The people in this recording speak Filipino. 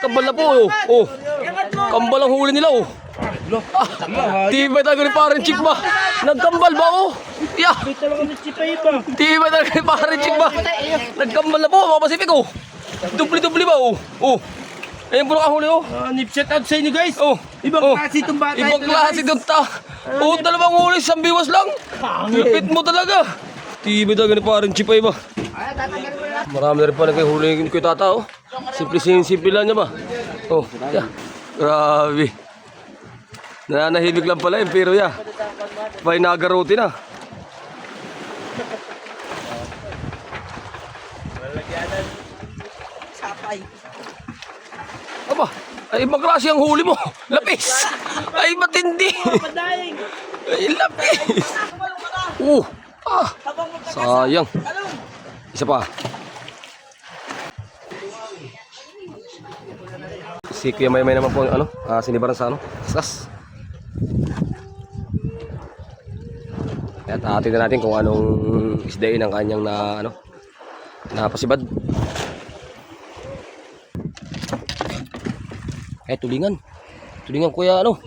kambal na po. Oh. Kambal ang huli nila oh. Tibay talaga ni Parin Chick ba? Nagkambal ba oh? Yeah. Tibay talaga ni Parin Chick ba? Nagkambal na po mga Pacific oh. Dubli-dubli ba oh? Oh. Ayun po ang huli oh. Nip-set out sa inyo guys. Oh. Ibang klase itong bata. Ibang klase itong oh, dalawang huli, isang biwas lang. Lupit mo talaga. Tibay talaga ni Parin Chick ba? Marami na rin pa nagkahuli ko tata oh. Simple lang niya ba? Oh, yeah. Grabe. Nananahimik lang pala yun, pero yeah. May nagarote na. Aba, ay ibang klase ang huli mo. Lapis. Ay matindi. Ay lapis. Sayang. Isa pa. Si Kuya May naman po ano, sinibaran sa ano, sas. Kaya tingnan natin kung anong isdain ang kanyang na ano, napasibad. Tulingan. Tulingan kuya ano.